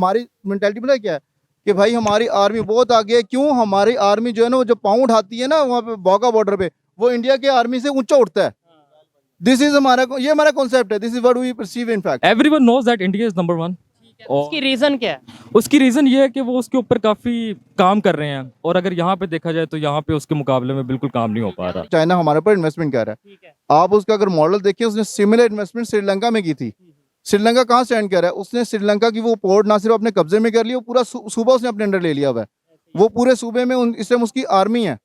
हमारी मेंटालिटी पता है क्या है कि भाई हमारी आर्मी बहुत आगे है। क्यों? हमारी आर्मी जो है ना, वो जो पाँव उठाती है ना वहाँ पे बॉगा बॉर्डर पे, वो इंडिया की आर्मी से ऊंचा उठता है। दिस इज ये हमारा कॉन्सेप्ट है। This is what we perceive in fact. Everyone knows that India is number one. उसकी रीजन क्या है? उसकी रीजन ये है कि वो उसके ऊपर काफी काम कर रहे हैं, और अगर यहाँ पे देखा जाए तो यहाँ पे उसके मुकाबले में बिल्कुल काम नहीं हो पा रहा। चाइना हमारे ऊपर इन्वेस्टमेंट कर रहा है। ठीक है। आप उसका अगर मॉडल देखें, उसने सिमिलर इन्वेस्टमेंट श्रीलंका में की थी। श्रीलंका कहाँ स्टैंड कर रहा है? उसने श्रीलंका की वो पोर्ट ना सिर्फ अपने कब्जे में कर लिया, वो पूरा सूबा उसने अपने अंडर ले लिया हुआ है। वो पूरे सूबे में इस टाइम उसकी आर्मी है।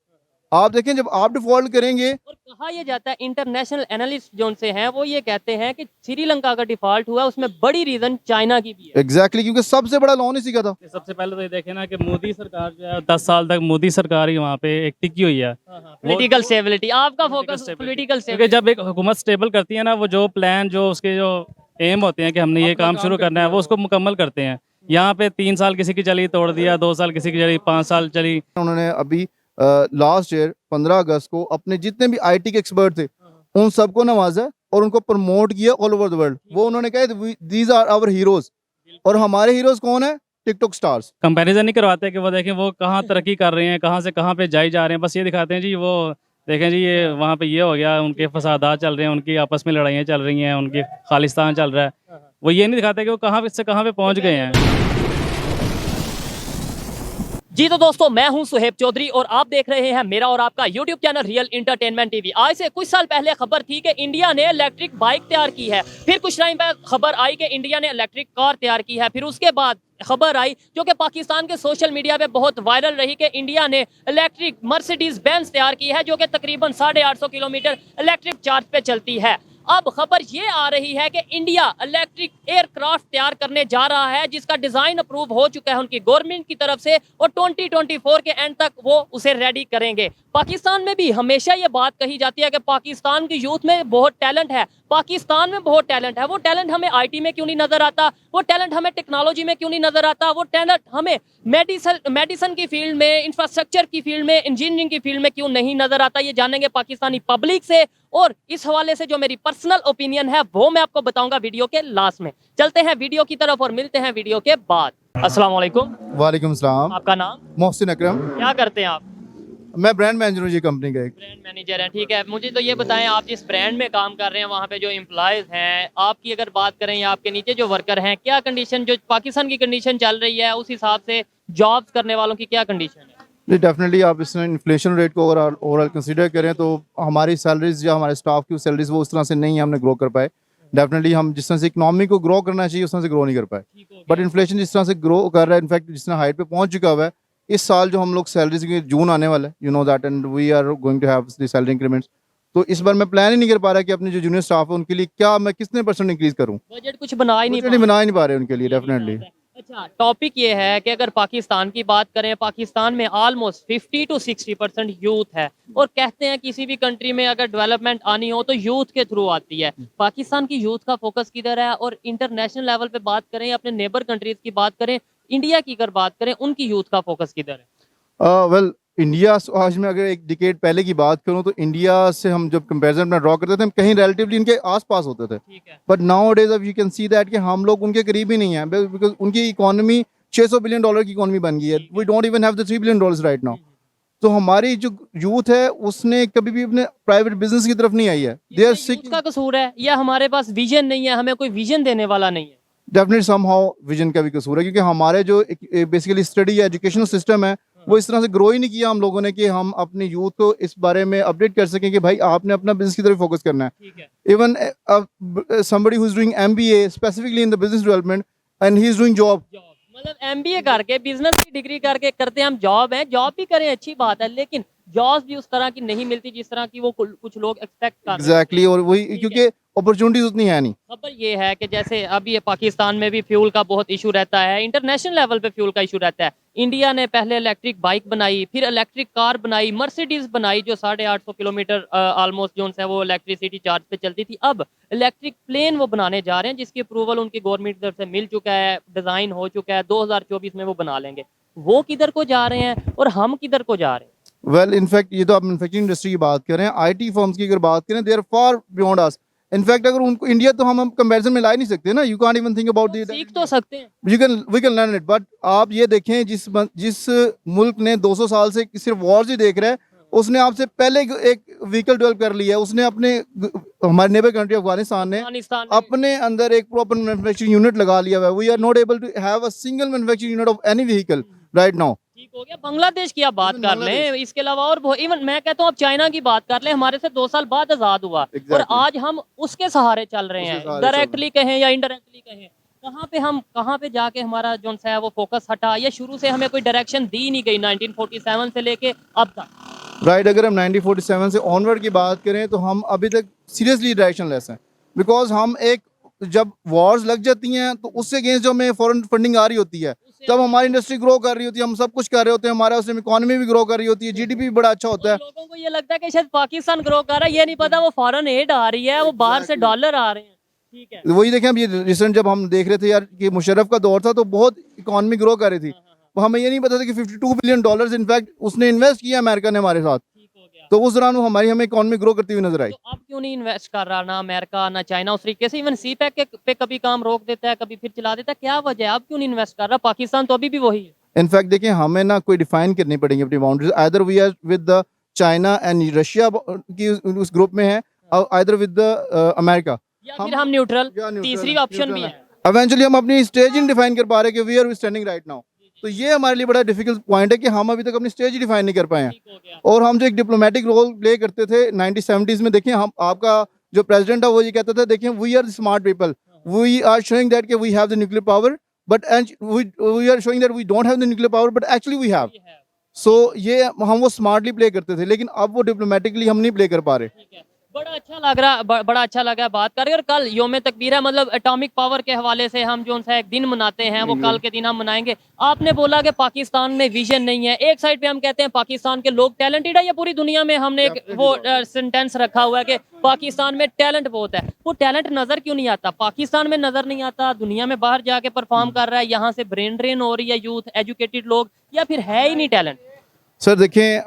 आप देखें, जब आप डिफॉल्ट करेंगे, और कहा यह जाता है, इंटरनेशनल एनालिस्ट जो से हैं वो ये कहते हैं कि श्रीलंका का डिफॉल्ट हुआ उसमें बड़ी रीजन चाइना की भी है। एग्जैक्टली क्योंकि सबसे बड़ा लोन इसी का था। सबसे पहले तो ये देखे ना कि मोदी सरकार जो है 10 साल तक मोदी सरकार ही वहाँ पे एक टिकी हुई है। पॉलिटिकल स्टेबिलिटी, आपका फोकस पॉलिटिकल क्योंकि जब एक हुकूमत स्टेबल करती है ना, वो जो प्लान जो उसके जो एम होते हैं कि हमने ये काम शुरू करना है, वो उसको मुकम्मल करते हैं। यहाँ पे 3 साल किसी की चली तोड़ दिया, 2 साल किसी की चली, 5 साल चली। उन्होंने अभी लास्ट ईयर 15 अगस्त को अपने जितने भी आईटी के एक्सपर्ट थे उन सबको नवाजा और उनको प्रमोट किया ऑल ओवर द वर्ल्ड। वो उन्होंने कहा दीज आर आवर हीरोज। और हमारे हीरोज कौन है? TikTok stars. कंपैरिजन नहीं करवाते कि वो देखें वो कहाँ तरक्की कर रहे हैं, कहाँ से कहाँ पे जाई जा रहे हैं। बस ये दिखाते हैं जी, वो देखें जी ये वहाँ पे ये हो गया, उनके फसादात चल रहे हैं, उनकी आपस में लड़ाइयाँ चल रही हैं, उनकी खालिस्तान चल रहा है। वो ये नहीं दिखाते कि वो कहाँ से कहाँ पे पहुँच गए हैं। जी तो दोस्तों, मैं हूं सुहेब चौधरी और आप देख रहे हैं मेरा और आपका YouTube channel real entertainment TV. आज से कुछ साल पहले खबर थी कि इंडिया ने इलेक्ट्रिक बाइक तैयार की है। फिर कुछ टाइम बाद खबर आई कि इंडिया ने इलेक्ट्रिक कार तैयार की है। फिर उसके बाद खबर आई जो कि पाकिस्तान के सोशल मीडिया पे बहुत वायरल रही कि इंडिया ने इलेक्ट्रिक मर्सिडीज बेंज तैयार की है जो कि तकरीबन 850 किलोमीटर इलेक्ट्रिक चार्ज पे चलती है। अब खबर ये आ रही है कि इंडिया इलेक्ट्रिक एयरक्राफ्ट तैयार करने जा रहा है जिसका डिजाइन अप्रूव हो चुका है उनकी गवर्नमेंट की तरफ से, और 2024 के एंड तक वो उसे रेडी करेंगे। पाकिस्तान में भी हमेशा ये बात कही जाती है कि पाकिस्तान की यूथ में बहुत टैलेंट है, पाकिस्तान में बहुत टैलेंट है। वो टैलेंट हमें आईटी में क्यों नहीं नजर आता? वो टैलेंट हमें टेक्नोलॉजी में क्यों नहीं नजर आता? वो टैलेंट हमें मेडिसिन की फील्ड में, इंफ्रास्ट्रक्चर की फील्ड में, इंजीनियरिंग की फील्ड में क्यों नहीं नजर आता? ये जानेंगे पाकिस्तानी पब्लिक से, और इस हवाले से जो मेरी पर्सनल ओपिनियन है वो मैं आपको बताऊंगा वीडियो के लास्ट में। चलते हैं वीडियो की तरफ और मिलते हैं वीडियो के बाद। अस्सलाम वालेकुम। वालेकुम सलाम। आपका नाम? मोहसिन अकरम। क्या करते हैं आप? मैं ब्रांड मैनेजर हूँ जी कंपनी का। एक ब्रांड मैनेजर हैं, ठीक है। मुझे तो ये बताएं, आप जिस ब्रांड में काम कर रहे हैं वहाँ पे जो एम्प्लॉयज हैं, आपकी अगर बात करें या आपके नीचे जो वर्कर हैं, क्या कंडीशन, जो पाकिस्तान की कंडीशन चल रही है उस हिसाब से जॉब्स करने वालों की क्या कंडीशन है? जी डेफिनेटली आप इसमें इन्फ्लेशन रेट को अगर ओवरऑल कंसीडर करें तो हमारी सैलरीज या हमारे स्टाफ की सैलरीज वो उस तरह से नहीं हमने ग्रो कर पाए। डेफिनेटली हम जिस तरह से इकोनॉमी को ग्रो करना चाहिए उस तरह से ग्रो नहीं कर पाए। बट इन्फ्लेशन जिस तरह से ग्रो कर रहा है, इनफैक्ट जिस तरह हाइट पे पहुंच चुका हुआ है, इस साल जो हम लोग सैलरीज की जून आने वाला है, you know that, and we are going to have the salary increments. तो इस बार मैं प्लान ही नहीं कर पा रहा कि अपने जो जूनियर स्टाफ है उनके लिए क्या मैं कितने % इंक्रीज करूँ। बजट कुछ बना ही नहीं बना ही नहीं पा रहे उनके लिए डेफिनेटली। अच्छा, टॉपिक ये है कि अगर पाकिस्तान की बात करें, पाकिस्तान में ऑलमोस्ट 50 to 60% यूथ है, और कहते हैं किसी भी कंट्री में अगर डेवलपमेंट आनी हो तो यूथ के थ्रू आती है। पाकिस्तान की यूथ का फोकस किधर है? और इंटरनेशनल लेवल पे बात करें, अपने नेबर कंट्रीज की बात करें, इंडिया की अगर बात करें, उनकी यूथ का फोकस किधर है? वेल इंडिया आज मैं अगर एक डिकेड पहले की बात करूं तो इंडिया से हम जब कंपैरिजन अपना ड्रॉ करते थे, हम कहीं रिलेटिवली इनके आसपास होते थे। ठीक है। बट नाउ डेज अब यू कैन सी दैट कि हम लोग उनके करीब ही नहीं है, बिकॉज उनकी इकोनॉमी $600 बिलियन की इकोनॉमी बन गई है। We don't even have the $3 billion right now. तो हमारी जो यूथ है उसने कभी भी अपने प्राइवेट बिजनेस की तरफ नहीं आई है। They are sick. का कसूर है या हमारे पास विजन नहीं है, हमें कोई विजन देने वाला नहीं है? डेफिनेटली समहाउ विजन का भी कसूर है, क्योंकि हमारे जो बेसिकली स्टडी या एजुकेशनल सिस्टम है वो इस तरह से ग्रो ही नहीं किया हम लोगों ने कि हम अपनी यूथ को इस बारे में अपडेट कर सकें कि भाई आपने अपना बिजनेस की तरफ फोकस करना है। ठीक है। Even somebody who is doing MBA specifically in the business development and he is doing job. मतलब MBA करके, बिजनेस की डिग्री करके करते हैं हम जॉब है, जॉब भी करें अच्छी बात है, लेकिन जॉब भी उस तरह की नहीं मिलती जिस तरह की वो कुछ लोग एक्सपेक्ट कर रहे हैं। एग्जैक्टली, और वही क्योंकि अपॉर्चुनिटीज उतनी है नहीं। खबर ये है कि जैसे अभी ये पाकिस्तान में भी फ्यूल का बहुत इशू रहता है, इंटरनेशनल लेवल पे फ्यूल का इशू रहता है। इंडिया ने पहले इलेक्ट्रिक बाइक बनाई, फिर इलेक्ट्रिक कार बनाई, मर्सिडीज बनाई जो 850 किलोमीटर ऑलमोस्ट जो है वो इलेक्ट्रिसिटी चार्ज पे चलती थी। अब इलेक्ट्रिक प्लेन वो बनाने जा रहे हैं जिसकी अप्रूवल उनकी गवर्नमेंट की तरफ से मिल चुका है, डिजाइन हो चुका है, 2024 में वो बना लेंगे। वो किधर को जा रहे हैं और हम किधर को जा रहे हैं? वेल इनफैक्ट ये तो आप मैन्युफैक्चरिंग इंडस्ट्री की बात करें, IT फर्म्स की अगर बात करें, they are far beyond us in fact अगर उनको इंडिया तो हम कंपैरिजन में ला ही नहीं सकते ना, you can't even think about सीख तो सकते हैं। We can learn it, but आप ये देखें जिस मुल्क ने 200 साल से सिर्फ वॉर्स ही देख रहा है, उसने आपसे पहले एक व्हीकल डेवलप कर लिया है। उसने अपने हमारे नेबर कंट्री अफगानिस्तान ने अफगानिस्तान में अपने अंदर एक प्रॉपर मैन्युफैक्चरिंग यूनिट लगा लिया हुआ है। We are not able to have a single manufacturing unit of any vehicle right now. ठीक हो गया। बांग्लादेश की आप बात Even कर लें, इसके अलावा और इवन मैं कहता हूँ आप चाइना की बात कर लें, हमारे से 2 साल बाद आजाद हुआ और Exactly. आज हम उसके सहारे चल रहे उसके हैं, सहारे चल डायरेक्टली कहें या इनडायरेक्टली कहें। कहाँ पे जाके हमारा जो है वो फोकस हटा, या शुरू से हमें कोई डायरेक्शन दी नहीं गई 1947 से लेके अब तक। राइट, अगर हम 1947 से ऑनवर्ड की बात करें तो हम अभी तक सीरियसली डायरेक्शन लेस हैं। बिकॉज हम एक जब वॉर्स लग जाती हैं तो उससे अगेंस्ट जो हमें फॉरेन फंडिंग आ रही होती है, जब हमारी इंडस्ट्री ग्रो कर रही होती है, हम सब कुछ कर रहे होते हैं, हमारा उसमें इकोनॉमी भी ग्रो कर रही होती है, जीडीपी भी बड़ा अच्छा होता है। लोगों को ये लगता है कि शायद पाकिस्तान ग्रो कर रहा है, ये नहीं पता वो फॉरेन एड आ रही है, वो बाहर से डॉलर आ रहे हैं। ठीक है, वही देखें, अब ये रिसेंट जब हम देख रहे थे यार कि मुशर्रफ का दौर था तो बहुत इकोनॉमी ग्रो कर रही थी, तो हमें ये नहीं पता था कि $52 बिलियन इनफैक्ट उसने इन्वेस्ट किया अमेरिका ने हमारे साथ, ठीक हो गया। तो उस दौरान वो हमें इकोनॉमी ग्रो करती हुई नजर आई। तो अब क्यों नहीं इन्वेस्ट कर रहा ना अमेरिका ना चाइना उस तरीके से? इवन सी पैक पे कभी काम रोक देता है, कभी फिर चला देता है, क्या वजह है? अब क्यों नहीं इन्वेस्ट कर रहा? पाकिस्तान तो अभी भी वही है। इनफैक्ट देखिए, हमें ना कोई डिफाइन करनी पड़ेगी अपनी boundaries, either we are with the China and Russia की उस ग्रुप में है, और आइदर विद द अमेरिका, या फिर हम न्यूट्रल, या neutral तीसरी है, ऑप्शन neutral भी है। है। इवेंचुअली हम अपनी स्टेज ही नहीं डिफाइन कर पा रहे कि we are standing right now, तो ये हमारे लिए बड़ा डिफिकल्ट पॉइंट है कि हम अभी तक अपनी स्टेज ही डिफाइन नहीं कर पाए हैं। ठीक हो गया। और हम जो एक डिप्लोमेटिक रोल प्ले करते थे 1970s में, देखें हम आपका जो प्रेसिडेंट है वो ये कहता था, देखें we are smart people, we are showing that कि we have the nuclear power, but we are showing that we don't have the nuclear power, but actually we have. So ये हम वो स्मार्टली प्ले करते थे, लेकिन अब वो diplomatically हम नहीं प्ले कर पा रहे। ठीक है, बड़ा अच्छा लग रहा, बड़ा अच्छा लगा बात करके। और कल योम तकबीर है, मतलब एटॉमिक पावर के हवाले से हम जो सा एक दिन मनाते हैं वो कल के दिन हम मनाएंगे। आपने बोला कि पाकिस्तान में विजन नहीं है, एक साइड पे हम कहते हैं पाकिस्तान के लोग टैलेंटेड है, या पूरी दुनिया में हमने एक वो सेंटेंस रखा हुआ है कि पाकिस्तान में टैलेंट बहुत है। वो टैलेंट नजर क्यों नहीं आता? पाकिस्तान में नजर नहीं आता, दुनिया में बाहर जाके परफॉर्म कर रहा है, यहाँ से ब्रेन ड्रेन हो रही है यूथ, एजुकेटेड लोग, या फिर है ही नहीं टैलेंट? सर देखें,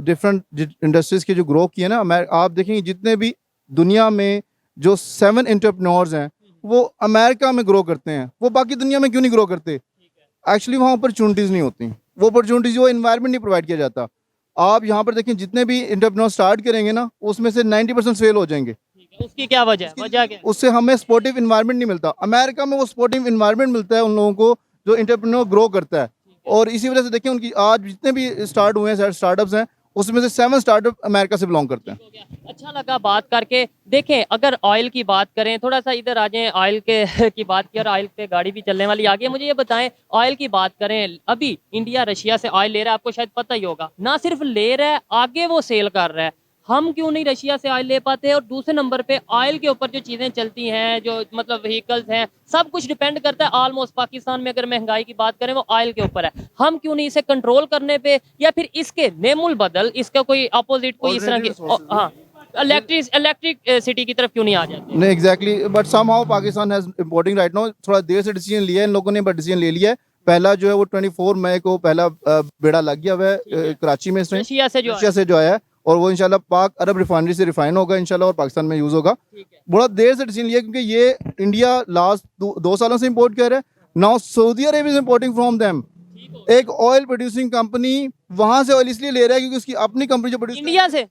डिफरेंट इंडस्ट्रीज की जो ग्रो की है ना, आप देखेंगे जितने भी दुनिया में जो 7 एंटरप्रेन्योर्स हैं वो अमेरिका में ग्रो करते हैं, वो बाकी दुनिया में क्यों नहीं ग्रो करते? एक्चुअली वहाँ अपॉर्चुनिटीज़ नहीं होती, वो अपॉर्चुनिटीज़, वो इन्वायरमेंट नहीं प्रोवाइड किया जाता। आप यहाँ पर देखें जितने भी एंटरप्रेन्योर स्टार्ट करेंगे ना, उसमें से 90% फेल हो जाएंगे। उसकी क्या वजह है? वजह क्या है? उससे हमें सपोर्टिव इन्वायरमेंट नहीं मिलता। अमेरिका में वो सपोर्टिव इन्वायरमेंट मिलता है उन लोगों को जो एंटरप्रेन्योर ग्रो करता है, और इसी वजह से देखिए उनकी आज जितने भी स्टार्ट हुए हैं स्टार्टअप्स हैं, उसमें से 7 स्टार्टअप अमेरिका से बिलोंग करते हैं। हो गया। अच्छा लगा बात करके। देखें, अगर ऑयल की बात करें, थोड़ा सा इधर आ जाएं, ऑयल के की बात की, और ऑयल पे गाड़ी भी चलने वाली आगे। मुझे ये बताएं, ऑयल की बात करें, अभी इंडिया रशिया से ऑयल ले रहा है, आपको शायद पता ही होगा, ना सिर्फ ले रहा है, आगे वो सेल कर रहा है। हम क्यों नहीं रशिया से ऑयल ले पाते? और दूसरे नंबर पे ऑयल के ऊपर जो चीज़ें चलती हैं, जो मतलब व्हीकल्स हैं, सब कुछ डिपेंड करता है ऑलमोस्ट। पाकिस्तान में अगर महंगाई की बात करें वो ऑयल के ऊपर है। हम क्यों नहीं इसे कंट्रोल करने पे, या फिर इसके नेमुल बदल इसका कोई अपोजिट कोई इस तरह की, हाँ, इलेक्ट्रिक सिटी की तरफ क्यों नहीं आ जाते? नहीं, exactly, but somehow Pakistan has importing right now. थोड़ा देर से डिसीजन लिया है इन लोगों ने, बट डिसीजन ले लिया है। पहला जो है वो 24 मई को पहला बेड़ा लग गया हुआ है कराची में, इसमें रशिया से जो आया है, और वो इंशाल्लाह पाक अरब रिफाइनरी से रिफाइन होगा इंशाल्लाह, और पाकिस्तान में यूज़ होगा। बड़ा देर से डिसीजन लिया क्योंकि ये इंडिया लास्ट 2 सालों से इंपोर्ट कर रहा है। Now Saudi Arabia is importing from them. एक ऑयल प्रोड्यूसिंग कंपनी वहां से ऑयल इसलिए ले रहा है क्योंकि उसकी अपनी कंपनी जो प्रोड्यूस इंडिया से,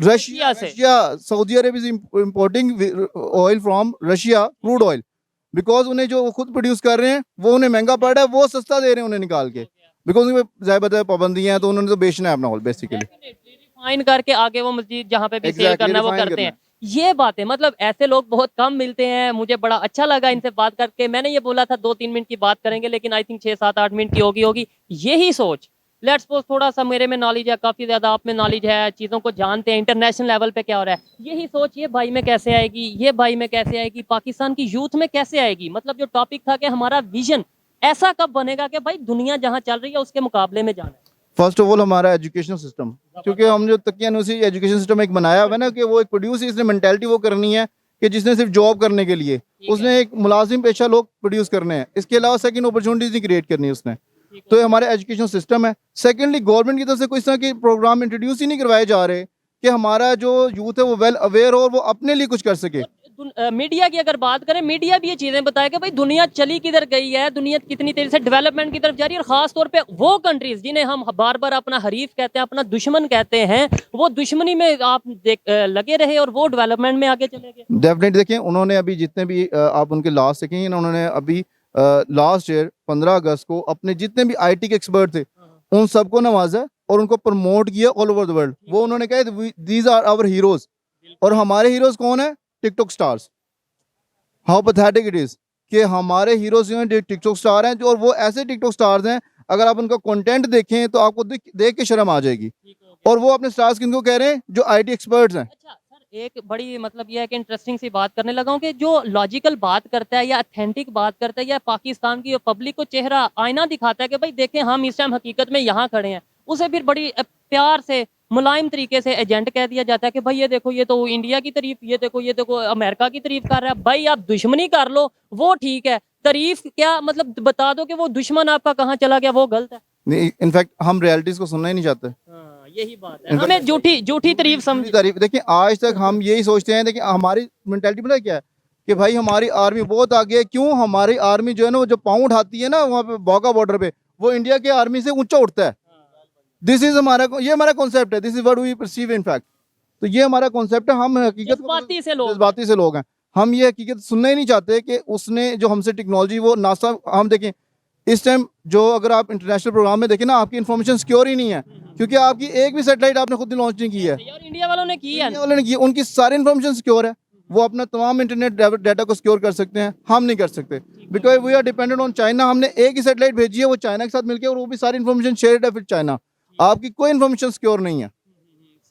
Russia Saudi Arabia is importing oil from Russia, crude oil, because उन्हें जो खुद प्रोड्यूस कर रहे हैं वो उन्हें महंगा पड़ रहा है, वो सस्ता दे रहे हैं उन्हें निकाल के, बिकॉज उनमें ज़ाहिर बात है पाबंदियां हैं, तो उन्होंने तो बेचना है अपना ऑयल बेसिकली, रिफाइन करके आगे वो मस्जिद जहाँ पे भी सेल करना है वो करते हैं। ये बातें, मतलब ऐसे लोग बहुत कम मिलते हैं। मुझे बड़ा अच्छा लगा इनसे बात करके। मैंने ये बोला था 2-3 मिनट की बात करेंगे, लेकिन आई थिंक 6-7-8 मिनट की होगी। यही सोच, लेट्स सपोज थोड़ा सा मेरे में नॉलेज है, काफ़ी ज़्यादा आप में नॉलेज है, चीज़ों को जानते हैं, इंटरनेशनल लेवल पे क्या हो रहा है, यही सोच ये भाई में कैसे आएगी, ये भाई में कैसे आएगी, पाकिस्तान की यूथ में कैसे आएगी? मतलब जो टॉपिक था कि हमारा विजन ऐसा कब बनेगा कि भाई दुनिया जहाँ चल रही है उसके मुकाबले में जाना है। फर्स्ट ऑफ ऑल हमारा एजुकेशनल सिस्टम, क्योंकि हम जो तकियानुसी एजुकेशन सिस्टम एक बनाया हुआ है ना, कि वो एक प्रोड्यूस, इसने मेंटालिटी वो करनी है कि जिसने सिर्फ जॉब करने के लिए, उसने एक मुलाजिम पेशा लोग प्रोड्यूस करने हैं, इसके अलावा सेकंड अपॉर्चुनिटीज नहीं क्रिएट करनी है उसने। तो ये हमारे एजुकेशन सिस्टम है। सेकेंडली, गवर्नमेंट की तरफ से कोई इस तरह के प्रोग्राम इंट्रोड्यूस ही नहीं करवाए जा रहे कि हमारा जो यूथ है वो वेल अवेयर हो और वो अपने लिए कुछ कर सके। मीडिया की अगर बात करें, मीडिया भी ये चीजें बताए कि भाई दुनिया चली किधर गई है, दुनिया कितनी तेजी से डेवलपमेंट की तरफ जा रही है, और खास तौर पे वो कंट्रीज जिन्हें हम बार बार अपना हरीफ कहते हैं, अपना दुश्मन कहते हैं, वो दुश्मनी में आप लगे रहे और वो डेवलपमेंट में आगे चले गए। डेफिनेटली देखिए, उन्होंने अभी जितने भी आप उनके लास्ट देखेंगे ना, उन्होंने अभी लास्ट ईयर 15 अगस्त को अपने जितने भी आईटी के एक्सपर्ट थे उन सबको नवाजा और उनको प्रमोट किया ऑल ओवर द वर्ल्ड। वो उन्होंने कहा दीज आर आवर हीरोज, और हमारे हीरोज कौन है? TikTok stars. How pathetic it is कि हमारे हीरोज जो हैं टिकटॉक स्टार हैं, जो और वो ऐसे टिकटॉक स्टार्स हैं, अगर आप उनका कंटेंट देखें तो आपको देख के शर्म आ जाएगी। और वो अपने स्टार्स किनको कह रहे हैं? जो आईटी एक्सपर्ट्स हैं। अच्छा सर, एक बड़ी मतलब यह है कि इंटरेस्टिंग सी बात करने लगा हूँ कि जो लॉजिकल बात करता है या अथेंटिक बात करता है या पाकिस्तान की पब्लिक को चेहरा आईना दिखाता है कि भाई देखें हम इस टाइम हकीकत में यहाँ खड़े हैं, उसे फिर बड़ी प्यार से मुलायम तरीके से एजेंट कह दिया जाता है कि भाई ये देखो ये तो इंडिया की तारीफ, ये देखो अमेरिका की तारीफ कर रहा है। भाई आप दुश्मनी कर लो वो ठीक है, तारीफ क्या मतलब बता दो कि वो दुश्मन आपका कहाँ चला गया, वो गलत है। नहीं, इनफैक्ट हम रियलिटीज को सुनना ही नहीं चाहते। हाँ, यही बात है, हमें झूठी तारीफ समझ। तारीफ देखिए, आज तक हम यही सोचते हैं, देखिए हमारी मेंटालिटी पता है क्या है कि भाई हमारी आर्मी बहुत आगे है। क्यों? हमारी आर्मी जो है ना, वो जो पाँव उठाती है ना वहाँ पे बॉगा बॉर्डर पे, वो इंडिया के आर्मी से ऊंचा उठता है। दिस इज ये हमारा कॉन्सेप्ट है, this is what we perceive in fact. तो ये हमारा कॉन्सेप्ट है। हम हकीकत जज्बाती से लोग हैं, हम ये हकीकत सुनना ही नहीं चाहते कि उसने जो हमसे टेक्नोलॉजी वो नासा, हम देखें इस टाइम जो अगर आप इंटरनेशनल प्रोग्राम में देखें ना, आपकी इन्फॉर्मेशन सिक्योर ही नहीं है, क्योंकि आपकी एक भी सैटेलाइट आपने खुद लॉन्च नहीं की है। इंडिया वालों ने की है, इंडिया वालों ने की, उनकी सारी इन्फॉर्मेशन सिक्योर है, वो अपना तमाम इंटरनेट डाटा को सिक्योर कर सकते हैं, हम नहीं कर सकते because we are dependent on China. हमने एक ही सैटेलाइट भेजी है, वो चाइना के साथ मिलकर, और वो भी सारी इन्फॉर्मेशन शेयर्ड है फिर चाइना। आपकी कोई इन्फॉर्मेशन सिक्योर नहीं है,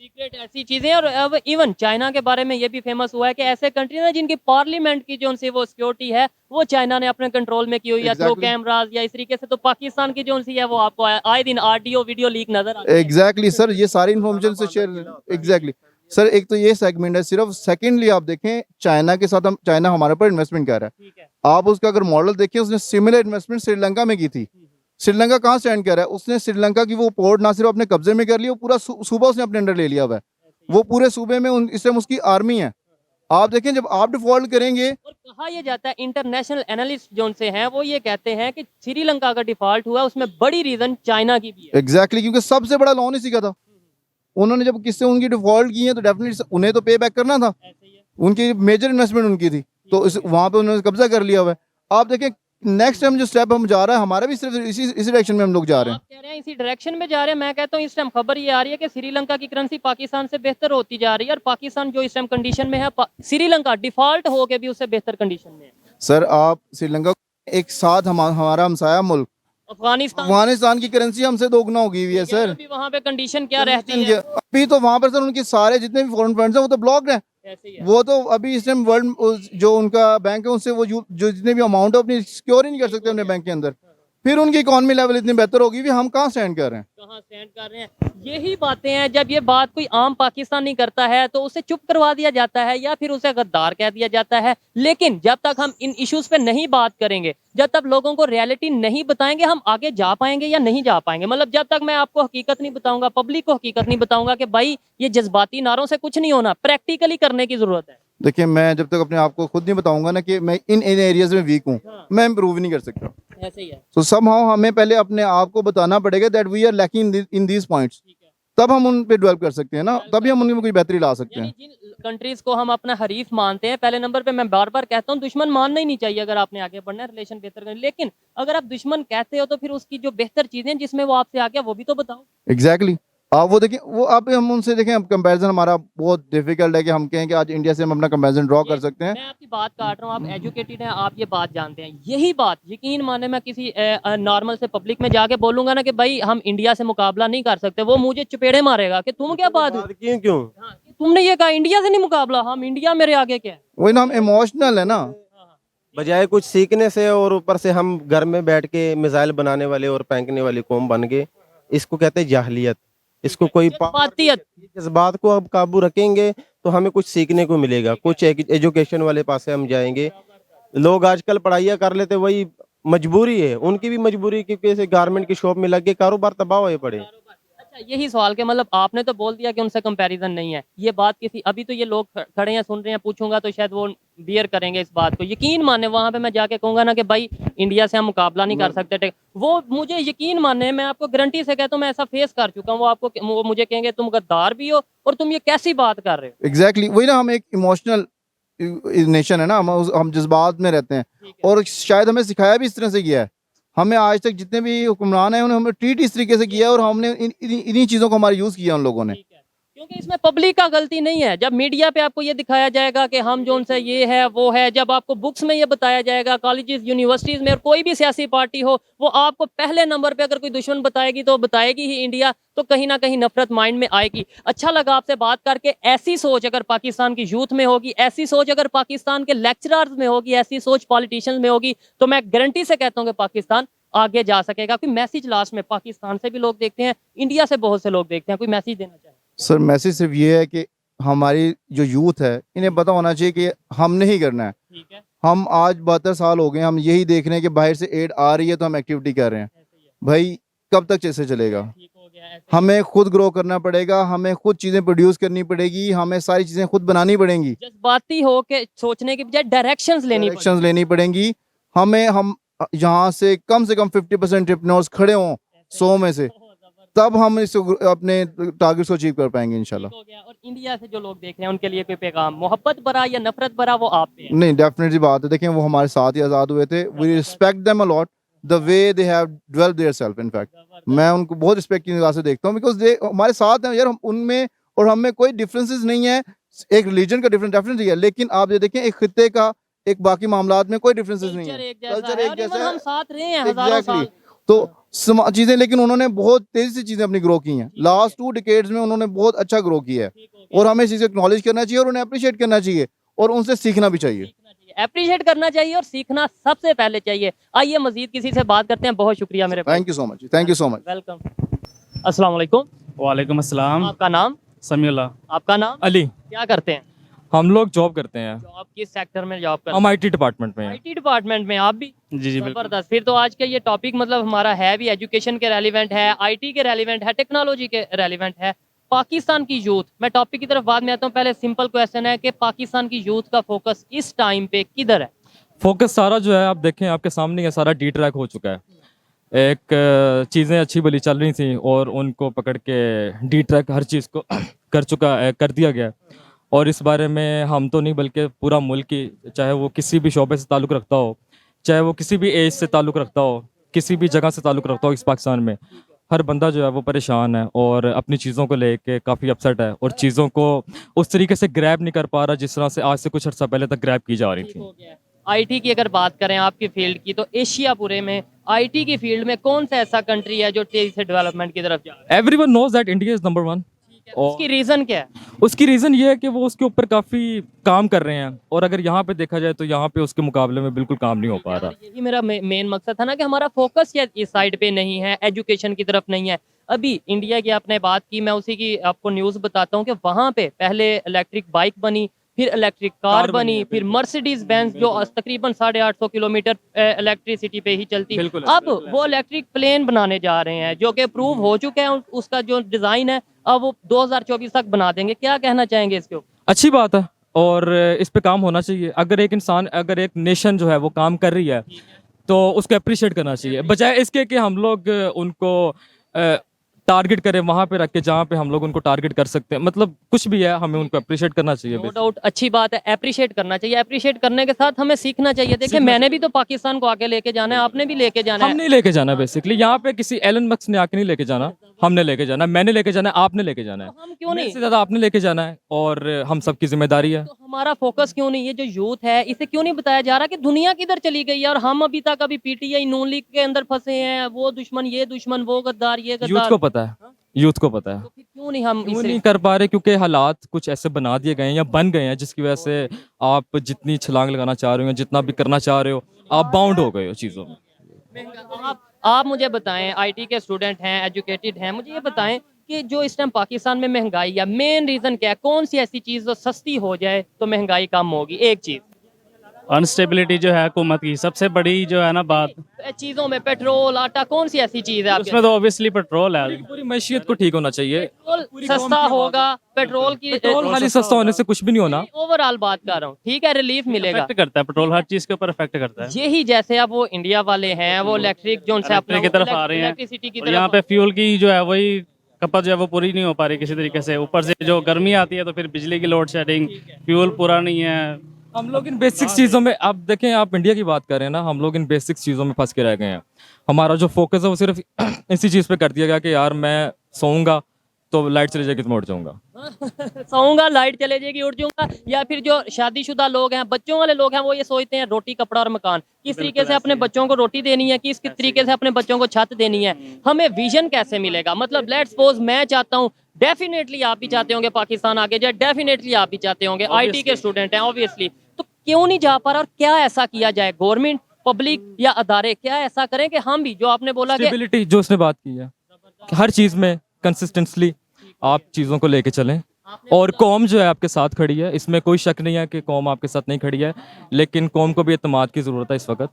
सीक्रेट ऐसी चीजें। और अब इवन चाइना के बारे में ये भी फेमस हुआ है कि ऐसे कंट्री है जिनकी पार्लियामेंट की जो उनसे वो सिक्योरिटी है वो चाइना ने अपने कंट्रोल में की हुई है थ्रू कैमरास या इस तरीके से। तो पाकिस्तान की जो उनसी है वो आपको आए दिन ऑडियो वीडियो लीक नजर आती है। एग्जैक्टली सर, ये सारी इन्फॉर्मेशन से शेयर। एग्जैक्टली सर, एक तो ये सेगमेंट है सिर्फ। सेकेंडली आप देखें चाइना के साथ, हम चाइना हमारे ऊपर इन्वेस्टमेंट कर रहा है। आप उसका अगर मॉडल देखें, उसने सिमिलर इन्वेस्टमेंट श्रीलंका में की थी। श्रीलंका कहाँ स्टैंड कर रहा है? उसने श्रीलंका की वो पोर्ट ना सिर्फ अपने कब्जे में कर लिया, वो पूरा सूबा उसने अपने अंडर ले लिया हुआ है। वो पूरे सूबे में इस टाइम उसकी आर्मी है। आप देखें जब आप डिफॉल्ट करेंगे, और कहा यह जाता है, इंटरनेशनल एनालिस्ट जो उनसे हैं वो ये कहते हैं कि श्रीलंका का डिफॉल्ट हुआ उसमें बड़ी रीजन चाइना की भी है। एग्जैक्टली क्योंकि सबसे बड़ा लोन इसी का था। उन्होंने जब किससे उनकी डिफॉल्ट की है तो डेफिनेटली उन्हें तो पे बैक करना था, उनकी मेजर इन्वेस्टमेंट उनकी थी, तो वहां पे उन्होंने कब्जा कर लिया हुआ है। आप देखें नेक्स्ट टाइम जो स्टेप हम जा रहा है, हमारा भी सिर्फ इसी डायरेक्शन में हम लोग जा रहे हैं। आप कह रहे हैं इसी डायरेक्शन में जा रहे हैं, मैं कहता हूँ इस टाइम खबर ये आ रही है कि श्रीलंका की करेंसी पाकिस्तान से बेहतर होती जा रही है, और पाकिस्तान जो इस टाइम कंडीशन में है, श्रीलंका डिफॉल्ट हो के भी उससे बेहतर कंडीशन में है। सर आप श्रीलंका एक साथ हमारा हमसाया मुल्क अफगानिस्तान की करेंसी हमसे दोगुना हो गई हुई है सर। अभी वहाँ पे कंडीशन क्या रहती है? अभी तो वहाँ पर सर उनके सारे जितने भी फॉरेन फंड्स हैं वो तो ब्लॉक्ड हैं। वो तो अभी इस टाइम वर्ल्ड जो उनका बैंक है उनसे वो जो जितने भी अमाउंट है अपनी सिक्योर ही नहीं कर सकते अपने बैंक के अंदर। फिर उनकी इकोनॉमी लेवल इतनी बेहतर होगी भी, हम कहाँ स्टैंड कर रहे हैं? कहाँ स्टैंड कर रहे हैं? यही बातें हैं, जब ये बात कोई आम पाकिस्तानी करता है तो उसे चुप करवा दिया जाता है या फिर उसे गद्दार कह दिया जाता है। लेकिन जब तक हम इन इश्यूज पे नहीं बात करेंगे, जब तक लोगों को रियलिटी नहीं बताएंगे, हम आगे जा पाएंगे या नहीं जा पाएंगे। मतलब जब तक मैं आपको हकीकत नहीं बताऊंगा, पब्लिक को हकीकत नहीं बताऊंगा कि भाई ये जज्बाती नारों से कुछ नहीं होना, प्रैक्टिकली करने की जरूरत है। देखिए मैं जब तक अपने आप को खुद नहीं बताऊंगा ना कि मैं इन एरियाज में वीक हूँ, मैं इम्प्रूव नहीं कर सकता। ऐसे ही है। तो somehow हमें पहले अपने आप को बताना पड़ेगा that we are lacking in these points, तब हम उन पे डेवलप कर सकते हैं ना, तभी हम उनमें कोई बेहतरी ला सकते हैं। जिन कंट्रीज को हम अपना हरीफ मानते हैं, पहले नंबर पे मैं बार बार कहता हूँ दुश्मन मानना ही नहीं चाहिए अगर आपने आगे बढ़ना है, रिलेशन बेहतर करना। लेकिन अगर आप दुश्मन कहते हो तो फिर उसकी जो बेहतर चीजें जिसमें वो आपसे आ गया वो भी तो बताओ। एग्जैक्टली आप वो देखें, वो आप हम उनसे देखें, कंपैरिजन हमारा बहुत डिफिकल्ट है कि हम कहें कि आज इंडिया से हम अपना कंपैरिजन ड्रॉ कर सकते हैं। मैं आपकी बात काट रहा हूँ, आप एजुकेटेड हैं, आप ये बात जानते हैं। यही बात यकीन माने मैं किसी नॉर्मल से पब्लिक में जाके बोलूंगा ना कि भाई हम इंडिया से मुकाबला नहीं कर सकते, वो मुझे चपेड़े मारेगा कि तुम क्या बात क्यों हाँ, तुमने ये कहा इंडिया से नहीं मुकाबला, हम इंडिया मेरे आगे क्या है? वही ना, हम इमोशनल है ना, बजाय कुछ सीखने से, और ऊपर से हम घर में बैठ के मिसाइल बनाने वाले और फेंकने वाली कौम बन गए। इसको कहते हैं जाहलियत। इसको कोई जज्बात को अब काबू रखेंगे तो हमें कुछ सीखने को मिलेगा, कुछ एजुकेशन वाले पास हम जाएंगे। लोग आजकल पढ़ाइयाँ कर लेते, वही मजबूरी है, उनकी भी मजबूरी, क्योंकि गारमेंट की शॉप में लग के कारोबार तबाह हुए पड़े। यही सवाल के मतलब आपने तो बोल दिया कि उनसे कंपैरिजन नहीं है, ये बात किसी अभी तो ये लोग खड़े हैं सुन रहे हैं, पूछूंगा तो शायद वो बियर करेंगे इस बात को, यकीन माने वहां पे मैं जाके कहूंगा ना कि भाई इंडिया से हम मुकाबला नहीं कर सकते, वो मुझे यकीन माने, मैं आपको गारंटी से कहता हूँ, मैं ऐसा फेस कर चुका हूँ, वो मुझे कहेंगे तुम गद्दार भी हो और तुम ये कैसी बात कर रहे हो। एग्जैक्टली वही ना, हम एक इमोशनल नेशन है ना, हम जज्बात में रहते हैं, ठीक है। और शायद हमें सिखाया भी इस तरह से गया है। हमें आज तक जितने भी हुक्मरान हैं उन्होंने हमें ट्रीट इस तरीके से किया है, और हमने इन्हीं चीज़ों को हमारा यूज़ किया उन लोगों ने। ठीक है, क्योंकि इसमें पब्लिक का गलती नहीं है। जब मीडिया पे आपको ये दिखाया जाएगा कि हम जो उनसे ये है वो है, जब आपको बुक्स में ये बताया जाएगा, कॉलेजेस यूनिवर्सिटीज में, और कोई भी सियासी पार्टी हो, वो आपको पहले नंबर पे अगर कोई दुश्मन बताएगी तो बताएगी ही इंडिया, तो कहीं ना कहीं नफरत माइंड में आएगी। अच्छा लगा आपसे बात करके। ऐसी सोच अगर पाकिस्तान की यूथ में होगी, ऐसी सोच अगर पाकिस्तान के लेक्चरर्स में होगी, ऐसी सोच पॉलिटिशियंस में होगी, तो मैं गारंटी से कहता हूँ कि पाकिस्तान आगे जा सकेगा। कोई मैसेज लास्ट में, पाकिस्तान से भी लोग देखते हैं, इंडिया से बहुत से लोग देखते हैं, कोई मैसेज देना चाहे? सर मैसेज सिर्फ ये है कि हमारी जो यूथ है इन्हें पता होना चाहिए कि हमने ही करना है। ठीक है, हम आज 72 साल हो गए, हम यही देख रहे हैं कि बाहर से एड आ रही है तो हम एक्टिविटी कर रहे हैं। ऐसे ही है, भाई कब तक ऐसे चलेगा? ठीक हो गया, ऐसे ही हमें खुद ग्रो करना पड़ेगा, हमें खुद चीज़ें प्रोड्यूस करनी पड़ेगी, हमें सारी चीज़ें खुद बनानी पड़ेंगी, जज्बाती हो के सोचने की बजाय डायरेक्शंस लेनी पड़ेगी। डायरेक्शंस लेनी पड़ेंगी। हम यहाँ से कम 50% एंटरप्रेन्योर्स खड़े हों 100 में से, तब हम इस अपने टारगेट्स को अचीव कर पाएंगे इंशाल्लाह। ठीक हो गया। और इंडिया से जो लोग देख रहे हैं उनके लिए कोई पैगाम, मोहब्बत भरा या नफरत भरा, वो आप पे है। नहीं, डेफिनेटली बात है, देखें वो हमारे साथ ही आज़ाद हुए थे। We respect them a lot, the way they have developed their self. In fact मैं उनको बहुत रिस्पेक्ट की निगाह से देखता हूँ, बिकॉज दे हमारे साथ हैं यार। उनमें और हम में कोई डिफरेंसेस नहीं है। एक रिलीजन का डिफरेंस डेफिनेटली है, लेकिन आप ये देखें एक खित्ते का एक बाकी मामलात में कोई डिफरेंसेस नहीं कल्चर है। एक जैसा कल्चर है एक और जैसा even है। हम साथ रहे हैं हजारों साल। एग्जैक्टली, तो चीज़ें, लेकिन उन्होंने बहुत तेज़ी से चीज़ें अपनी ग्रो की हैं। लास्ट 2 डिकेड्स में उन्होंने बहुत अच्छा ग्रो किया है, ठीक हो गया। और हमें इस चीज़ को एक्नॉलेज करना चाहिए और उन्हें अप्रिशिएट करना चाहिए, और उनसे सीखना भी चाहिए। सीखना चाहिए, अप्रिशिएट करना चाहिए और सीखना सबसे पहले चाहिए। आइए मजीद किसी से बात करते हैं। बहुत शुक्रिया मेरे भाई। Thank you so much, thank you so much. Welcome. अस्सलाम वालेकुम। वालेकुम अस्सलाम। आपका नाम? समीउल्लाह। आपका नाम? अली, क्या करते हैं? हम लोग जॉब करते हैं। जॉब किस सेक्टर में जॉब करते हम आईटी डिपार्टमेंट में हैं? हैं। आईटी डिपार्टमेंट में आप भी? जी जी बिल्कुल। जबरदस्त। फिर तो आज का ये टॉपिक मतलब हमारा है भी एजुकेशन के रेलिवेंट है, आईटी के रेलिवेंट है, टेक्नोलॉजी के रेलिवेंट है। पाकिस्तान की यूथ, मैं टॉपिक की तरफ बाद में आता हूँ, पहले सिंपल क्वेश्चन है कि पाकिस्तान की यूथ का फोकस इस टाइम पे किधर है? फोकस सारा जो है आप देखें आपके सामने है, सारा डी ट्रैक हो चुका है। एक चीज़ें अच्छी भली चल रही थी और उनको पकड़ के डी ट्रैक हर चीज़ को कर दिया गया है। और इस बारे में हम तो नहीं बल्कि पूरा मुल्क ही, चाहे वो किसी भी शोबे से ताल्लुक़ रखता हो, चाहे वो किसी भी एज से ताल्लुक़ रखता हो, किसी भी जगह से ताल्लुक़ रखता हो, इस पाकिस्तान में हर बंदा जो है वो परेशान है और अपनी चीज़ों को लेके काफ़ी अपसेट है, और चीज़ों को उस तरीके से ग्रैब नहीं कर पा रहा जिस तरह से आज से कुछ अर्सा पहले तक ग्रैब की जा रही ठीक थी। हो गया। आईटी की अगर बात करें आपकी फील्ड की, तो एशिया पूरे में आईटी की फील्ड में कौन सा ऐसा कंट्री है जो तेजी से डेवलपमेंट की तरफ जा रहा है? Everyone knows that India is number 1। और उसकी रीजन क्या है? उसकी रीज़न ये है कि वो उसके ऊपर काफ़ी काम कर रहे हैं, और अगर यहाँ पे देखा जाए तो यहाँ पे उसके मुकाबले में बिल्कुल काम नहीं हो पा रहा। यही मेरा मेन मकसद था ना कि हमारा फोकस या इस साइड पे नहीं है, एजुकेशन की तरफ नहीं है। अभी इंडिया की आपने बात की, मैं उसी की आपको न्यूज़ बताता हूँ कि वहाँ पे पहले इलेक्ट्रिक बाइक बनी, फिर इलेक्ट्रिक कार बनी, है, फिर मर्सिडीज बेंज जो तकरीबन 850 किलोमीटर इलेक्ट्रिसिटी पे ही चलती। बिल्कुल, अब वो इलेक्ट्रिक प्लेन बनाने जा रहे हैं जो कि अप्रूव हो चुके हैं, उसका जो डिज़ाइन है अब वो 2024 तक बना देंगे। क्या कहना चाहेंगे इसके ऊपर? अच्छी बात है, और इस पे काम होना चाहिए। अगर एक इंसान, अगर एक नेशन जो है वो काम कर रही है तो उसको अप्रिशिएट करना चाहिए, बजाय इसके कि हम लोग उनको टारगेट करें वहाँ पे रख के जहाँ पे हम लोग उनको टारगेट कर सकते हैं। मतलब कुछ भी है, हमें उनको अप्रिशिएट करना चाहिए। नो डाउट अच्छी बात है, अप्रिशिएट करना चाहिए। अप्रिशिएट करने के साथ हमें सीखना चाहिए। देखिए मैंने भी तो पाकिस्तान को आगे लेके जाना है, आपने भी लेके जाना हम है। नहीं लेके जाना, बेसिकली यहाँ पे किसी एलन मस्क ने आके नहीं लेके जाना, हमने लेके जाना है, मैंने लेके जाना है, आपने लेके जाना है, तो हम क्यों मेरे नहीं? से ज्यादा आपने लेके जाना है, और हम सबकी जिम्मेदारी है। तो हमारा फोकस क्यों नहीं? ये जो यूथ है इसे क्यों नहीं बताया जा रहा कि दुनिया किधर चली गई है, और हम अभी तक अभी पीटीआई नून लीग के अंदर फंसे हैं, वो दुश्मन, ये दुश्मन, वो गद्दार, ये यूथ गद्दार। को पता है, यूथ को पता है। तो फिर क्यों नहीं हम क्यों इसे? नहीं कर पा रहे? क्योंकि हालात कुछ ऐसे बना दिए गए हैं या बन गए हैं जिसकी वजह से आप जितनी छलांग लगाना चाह रहे हो, जितना भी करना चाह रहे हो, आप बाउंड हो गए हो चीज़ों में। आप मुझे बताएं, आईटी के स्टूडेंट हैं, एजुकेटेड हैं, मुझे ये बताएं कि जो इस टाइम पाकिस्तान में महंगाई है, मेन रीजन क्या है? कौन सी ऐसी चीज़ जो सस्ती हो जाए तो महंगाई कम होगी? एक चीज़ अनस्टेबिलिटी जो है हुकूमत की सबसे बड़ी जो है ना बात, चीजों में पेट्रोल आटा कौन सी ऐसी चीज है आपके उसमें तो ऑब्वियसली पेट्रोल है। पूरी मैशियत को ठीक होना चाहिए। पेट्रोल सस्ता होगा, पेट्रोल की पेट्रोल खाली सस्ता होने से कुछ भी नहीं होना। ओवरऑल बात कर रहा हूँ, ठीक है, रिलीफ मिलेगा। इफेक्ट करता है पेट्रोल, हर चीज के ऊपर इफेक्ट करता है। यही जैसे अब वो इंडिया वाले हैं, वो इलेक्ट्रिक जो उनसे अपना इलेक्ट्रिक की तरफ आ रहे हैं, इलेक्ट्रिसिटी की और यहाँ तरफ पे फ्यूल की जो है वही खपत जो है वो पूरी नहीं हो पा रही किसी तरीके से। ऊपर से जो गर्मी आती है तो फिर बिजली की लोड शेडिंग, फ्यूल पूरा नहीं है। हम लोग इन बेसिक चीज़ों में, आप देखें, आप इंडिया की बात कर रहे हैं ना, हम लोग इन बेसिक चीज़ों में फंस के रह गए हैं। हमारा जो फोकस है वो सिर्फ इसी चीज़ पे कर दिया गया कि यार मैं सोऊंगा तो लाइट चली जाएगी तो मैं उठ जाऊंगा, सोऊंगा लाइट चले जाएगी उठ जाऊंगा। या फिर जो शादीशुदा लोग हैं, बच्चों वाले लोग हैं, वो ये सोचते हैं रोटी कपड़ा और मकान, किस तरीके से अपने बच्चों को रोटी देनी है, किस तरीके से अपने बच्चों को छत देनी है। हमें विजन कैसे मिलेगा? मतलब लेट्स सपोज मैं चाहता हूँ, डेफिनेटली आप भी चाहते होंगे पाकिस्तान आगे जाए, डेफिनेटली आप भी चाहते होंगे, आईटी के स्टूडेंट हैं ऑब्वियसली, तो क्यों नहीं जा पा रहा? और क्या ऐसा किया जाए, गवर्नमेंट, पब्लिक या अदारे क्या ऐसा करें कि हम भी, जो आपने बोला कि स्टेबिलिटी जो उसने बात की है, हर चीज़ में कंसिस्टेंटली आप चीज़ों को लेके चलें। और कौम जो है आपके साथ खड़ी है, इसमें कोई शक नहीं है कि कौम आपके साथ नहीं खड़ी है, लेकिन कौम को भी एतमाद की ज़रूरत है इस वक्त।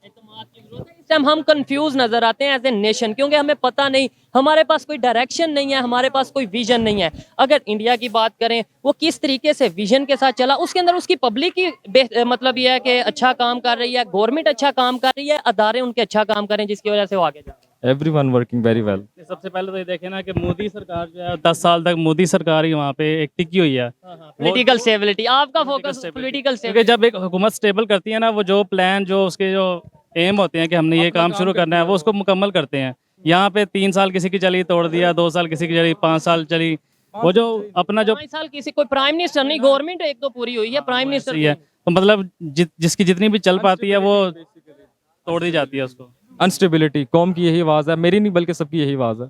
इस टाइम हम कंफ्यूज नजर आते हैं एज ए नेशन, क्योंकि हमें पता नहीं, हमारे पास कोई डायरेक्शन नहीं है, हमारे पास कोई विजन नहीं है। अगर इंडिया की बात करें, वो किस तरीके से विजन के साथ चला, उसके अंदर उसकी पब्लिक की मतलब यह है कि अच्छा काम कर रही है, गवर्नमेंट अच्छा काम कर रही है, अदारे उनके अच्छा काम करें, जिसकी वजह से वो आगे जा रहे हैं। Everyone working very well. सबसे पहले तो ये देखें ना कि मोदी सरकार जो है 10 साल तक मोदी सरकार ही वहाँ पे एक टिकी हुई है। पॉलिटिकल स्टेबिलिटी, आपका फोकस पॉलिटिकल क्योंकि जब एक हुकूमत स्टेबल करती है ना, वो जो प्लान, जो उसके जो एम होते हैं कि हमने ये काम शुरू करना है, वो उसको मुकम्मल करते हैं। यहाँ पे 3 साल किसी की चली, तोड़ दिया, 2 साल किसी की चली, 5 साल चली, वो जो अपना जो 5 साल किसी कोई प्राइम मिनिस्टर नहीं, गवर्नमेंट एक तो पूरी हुई है, प्राइम मिनिस्टर सही है, तो मतलब जिसकी जितनी भी चल पाती है वो तोड़ दी जाती है उसको। अनस्टेबिलिटी कौम की यही आवाज़ है, मेरी नहीं बल्कि सबकी यही आवाज़ है,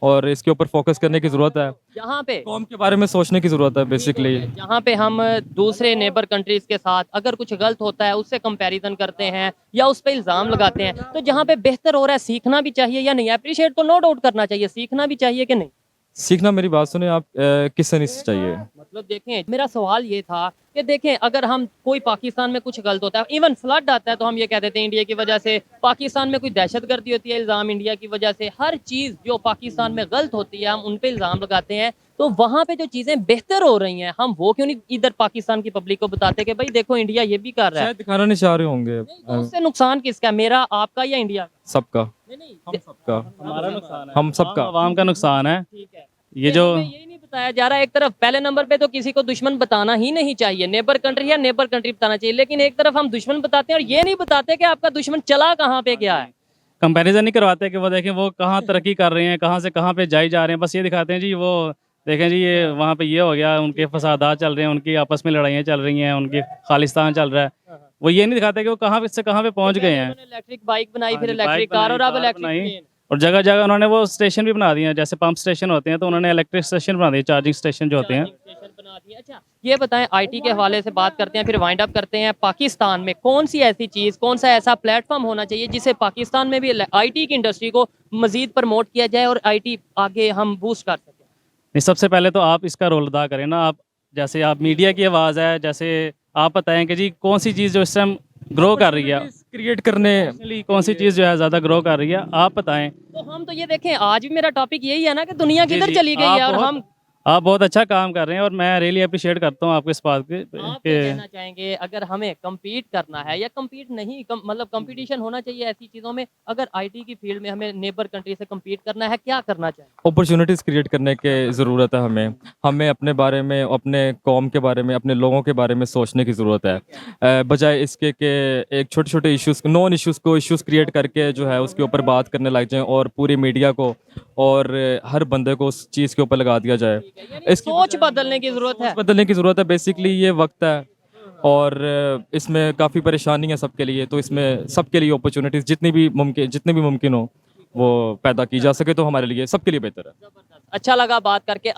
और इसके ऊपर फोकस करने की ज़रूरत है। यहाँ पे कौम के बारे में सोचने की ज़रूरत है बेसिकली। जहाँ पे हम दूसरे नेबर कंट्रीज के साथ अगर कुछ गलत होता है उससे कंपैरिजन करते हैं या उस पर इल्ज़ाम लगाते हैं, तो जहाँ पे बेहतर हो रहा है सीखना भी चाहिए या नहीं? अप्रिशिएट तो नो डाउट करना चाहिए, सीखना भी चाहिए कि नहीं? सीखना, मेरी बात सुने आप, किससे नहीं चाहिए। मतलब देखें, मेरा सवाल ये था कि देखें, अगर हम कोई पाकिस्तान में कुछ गलत होता है, इवन फ्लड आता है, तो हम ये कह देते हैं इंडिया की वजह से, पाकिस्तान में कोई दहशतगर्दी होती है, इल्ज़ाम इंडिया की वजह से, हर चीज़ जो पाकिस्तान में गलत होती है हम उन पे इल्ज़ाम लगाते हैं। तो वहाँ पे जो चीज़ें बेहतर हो रही हैं, हम वो क्यों नहीं इधर पाकिस्तान की पब्लिक को बताते कि भाई देखो इंडिया ये भी कर रहा है? शायद दिखाना नहीं चाह रहे होंगे। तो उससे नुकसान किसका, मेरा, आपका या इंडिया का? सबका, नहीं, हम सबका, हमारा नुकसान है, हम सबका, आवाम का नुकसान है। ठीक है, ये जो हमें यही नहीं बताया जा रहा है। एक तरफ पहले नंबर पे तो किसी को दुश्मन बताना ही नहीं चाहिए, नेबर कंट्री या नेबर कंट्री बताना चाहिए, लेकिन एक तरफ हम दुश्मन बताते हैं और ये नहीं बताते कि आपका दुश्मन चला कहाँ पे गया है। कंपैरिजन नहीं करवाते कि वो देखें वो कहाँ तरक्की कर रहे हैं, कहाँ से कहाँ पे जाई जा रहे हैं। बस ये दिखाते हैं जी, वो देखें जी ये वहाँ पे ये हो गया, उनके फसादात चल रहे हैं, उनकी आपस में लड़ाइयाँ चल रही हैं, उनकी खालिस्तान चल रहा है। वो ये नहीं दिखाते कि वो कहाँ से कहाँ पे पहुँच गए हैं। इलेक्ट्रिक बाइक बनाई, फिर हाँ जी, इलेक्ट्रिक बाइक कार और अब बनाई, कार इलेक्ट्रिक बनाई। और जगह जगह उन्होंने वो स्टेशन भी बना दिए हैं, जैसे पंप स्टेशन होते हैं तो उन्होंने इलेक्ट्रिक स्टेशन बना दिए, चार्जिंग स्टेशन जो होते हैं। बना दिया। अच्छा, ये बताएं, आईटी के हवाले से बात करते हैं, फिर वाइंड अप करते हैं। पाकिस्तान में कौन सी ऐसी चीज़, कौन सा ऐसा प्लेटफॉर्म होना चाहिए जिससे पाकिस्तान में भी आईटी की इंडस्ट्री को मजीद प्रमोट किया जाए और आईटी आगे हम बूस्ट कर सकें? नहीं, सबसे पहले तो आप इसका रोल अदा करें ना। आप जैसे आप मीडिया की आवाज़ है, जैसे आप बताएं कि जी कौन सी चीज़ जो इस टाइम ग्रो कर रही है, क्रिएट करने, कौन सी चीज़ जो है ज़्यादा ग्रो कर रही है, आप बताएं। तो हम तो ये देखें, आज भी मेरा टॉपिक यही है ना कि दुनिया किधर चली गई है, और हम आप बहुत अच्छा काम कर रहे हैं और मैं रियली अप्रिशिएट करता हूँ आपको इस बात आप क्या कहना चाहेंगे? अगर हमें कम्पीट करना है या कम्पीट नहीं, मतलब कंपटीशन होना चाहिए ऐसी चीज़ों में, अगर आईटी की फील्ड में हमें नेबर कंट्री से कम्पीट करना है, क्या करना चाहिए? अपॉर्चुनिटीज़ क्रिएट करने की ज़रूरत है। हमें अपने बारे में, अपने कौम के बारे में, अपने लोगों के बारे में सोचने की ज़रूरत है, बजाय इसके कि एक छोटे छोटे इश्यूज़, नॉन इश्यूज़ को इश्यूज़ क्रिएट करके जो है उसके ऊपर बात करने लग जाएं और पूरी मीडिया को और हर बंदे को उस चीज़ के ऊपर लगा दिया जाए। इसकी सोच बदलने की ज़रूरत है। बदलने की ज़रूरत है, बेसिकली ये वक्त है, और इसमें काफ़ी परेशानी है सबके लिए, तो इसमें सबके लिए अपॉर्चुनिटीज़ जितनी भी मुमकिन हो वो पैदा की जा सके तो हमारे लिए, सबके लिए बेहतर है। अच्छा लगा बात करके।